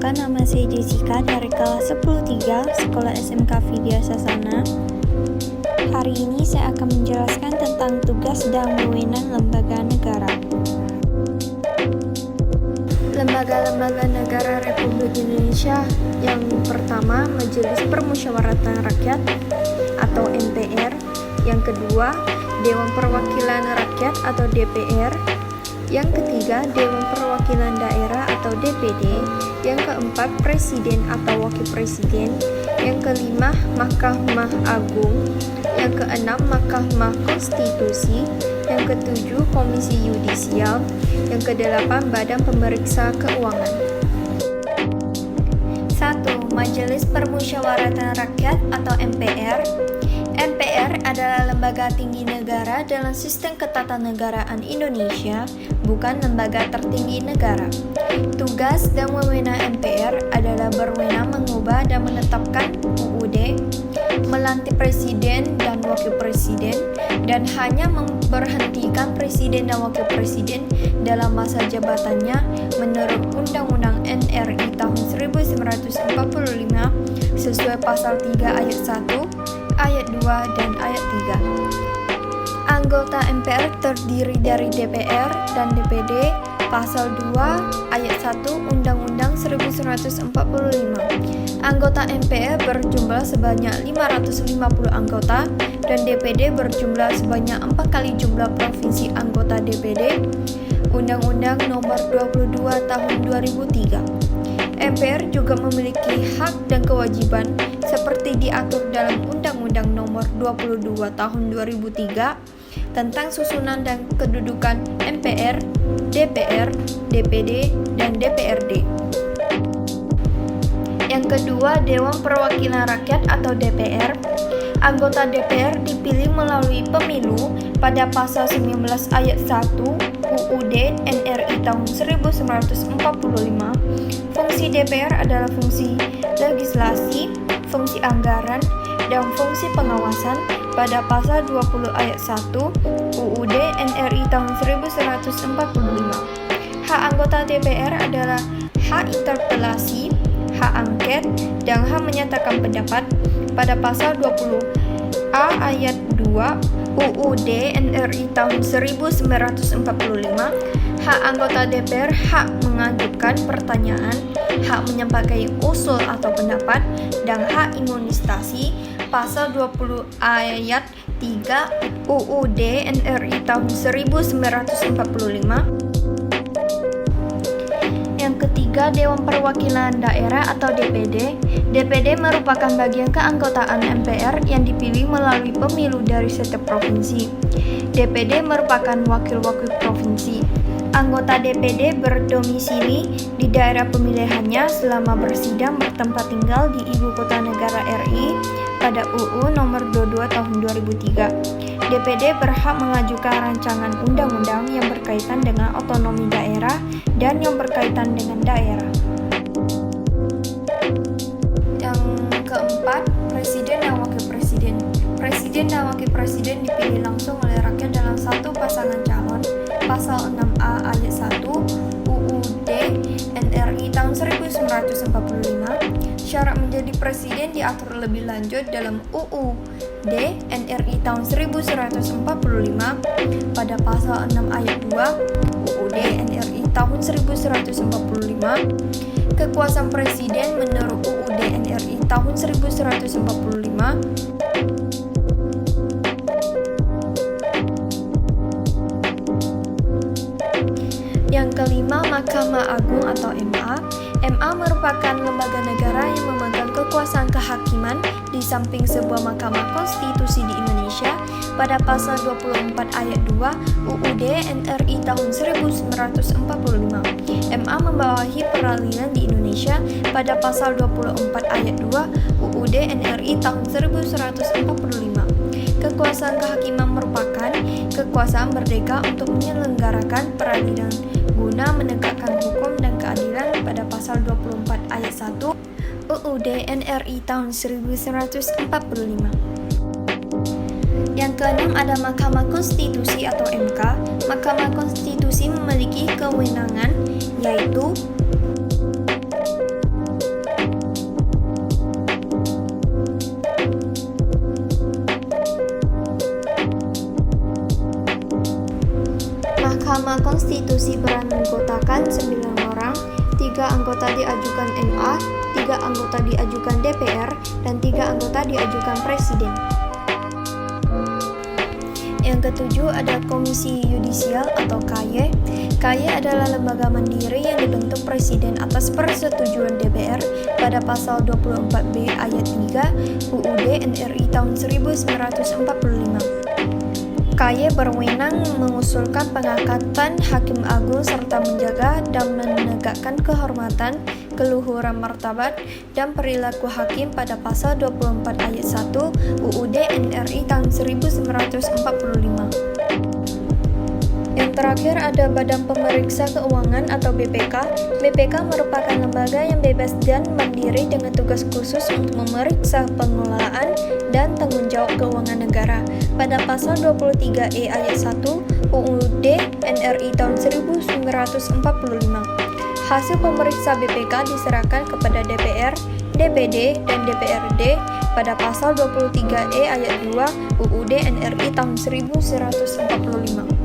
Perkenalkan, nama saya Jessica dari kelas 10-3 Sekolah SMK Vidya Sasana. Hari ini saya akan menjelaskan tentang tugas dan wewenang lembaga negara. Lembaga-lembaga negara Republik Indonesia yang pertama, Majelis Permusyawaratan Rakyat atau MPR. Yang kedua, Dewan Perwakilan Rakyat atau DPR. Yang ketiga, Dewan Perwakilan Daerah atau DPD. Yang keempat, Presiden atau Wakil Presiden. Yang kelima, Mahkamah Agung. Yang keenam, Mahkamah Konstitusi. Yang ketujuh, Komisi Yudisial. Yang kedelapan, Badan Pemeriksa Keuangan. 1. Majelis Permusyawaratan Rakyat atau MPR. MPR adalah lembaga tinggi negara dalam sistem ketatanegaraan Indonesia, bukan lembaga tertinggi negara. Tugas dan wewenang MPR adalah berwenang mengubah dan menetapkan UUD, melantik presiden dan wakil presiden, dan hanya memberhentikan presiden dan wakil presiden dalam masa jabatannya menurut Undang-Undang NRI tahun 1945 sesuai pasal 3 ayat 1, ayat 2, dan ayat 3. Anggota MPR terdiri dari DPR dan DPD, pasal 2 ayat 1 Undang-Undang 1945. Anggota MPR berjumlah sebanyak 550 anggota dan DPD berjumlah sebanyak 4 kali jumlah provinsi anggota DPD. Undang-Undang Nomor 22 Tahun 2003. MPR juga memiliki hak dan kewajiban seperti diatur dalam Undang-Undang Nomor 22 Tahun 2003 tentang susunan dan kedudukan MPR, DPR, DPD, dan DPRD. Yang kedua, Dewan Perwakilan Rakyat atau DPR. Anggota DPR dipilih melalui pemilu pada pasal 19 ayat 1 UUD NRI tahun 1945. Fungsi DPR adalah fungsi legislasi, fungsi anggaran, dan fungsi pengawasan pada pasal 20 ayat 1 UUD NRI tahun 1945. Hak anggota DPR adalah hak interpelasi, hak angket, dan hak menyatakan pendapat pada pasal 20A ayat 2 UUD NRI tahun 1945. Hak anggota DPR hak mengajukan pertanyaan, hak menyampaikan usul atau pendapat, dan hak imunisasi pasal 20 ayat 3 UUD NRI tahun 1945. Yang ketiga, Dewan Perwakilan Daerah atau DPD. DPD merupakan bagian keanggotaan MPR yang dipilih melalui pemilu dari setiap provinsi. DPD merupakan wakil-wakil provinsi. Anggota DPD berdomisili di daerah pemilihannya selama bersidang bertempat tinggal di Ibu Kota Negara RI pada UU Nomor 22 Tahun 2003. DPD berhak mengajukan rancangan undang-undang yang berkaitan dengan otonomi daerah dan yang berkaitan dengan daerah. Yang keempat, Presiden dan Wakil Presiden. Presiden dan Wakil Presiden dipilih langsung oleh rakyat dalam satu pasangan calon. Pasal 6A ayat 1 UUD NRI tahun 1945. Syarat menjadi presiden diatur lebih lanjut dalam UUD NRI tahun 1945 pada pasal 6 ayat 2 UUD NRI tahun 1945. Kekuasaan presiden menurut UUD NRI tahun 1945. Yang kelima, Mahkamah Agung atau MA. MA merupakan lembaga negara yang memegang kekuasaan kehakiman di samping sebuah mahkamah konstitusi di Indonesia pada pasal 24 ayat 2 UUD NRI tahun 1945. MA membawahi peradilan di Indonesia pada pasal 24 ayat 2 UUD NRI tahun 1945. Kekuasaan kehakiman merupakan kekuasaan merdeka untuk menyelenggarakan peradilan guna menegakkan hukum dan keadilan pada pasal 24 ayat 1 UUD NRI tahun 1945. Yang keenam ada Mahkamah Konstitusi atau MK. Mahkamah Konstitusi memiliki kewenangan yaitu Konstitusi beranggotakan 9 orang, 3 anggota diajukan MA, 3 anggota diajukan DPR, dan 3 anggota diajukan Presiden. Yang ketujuh ada Komisi Yudisial atau KY. KY adalah lembaga mandiri yang dibentuk Presiden atas persetujuan DPR pada pasal 24B ayat 3 UUD NRI tahun 1945. KY berwenang mengusulkan pengangkatan Hakim Agung serta menjaga dan menegakkan kehormatan, keluhuran martabat, dan perilaku hakim pada pasal 24 ayat 1 UUD NRI tahun 1945. Yang terakhir ada Badan Pemeriksa Keuangan atau BPK. BPK merupakan lembaga yang bebas dan mandiri dengan tugas khusus untuk memeriksa pengelolaan dan tanggung jawab keuangan negara. Pada pasal 23E ayat 1 UUD NRI tahun 1945. Hasil pemeriksa BPK diserahkan kepada DPR, DPD, dan DPRD pada pasal 23E ayat 2 UUD NRI tahun 1945.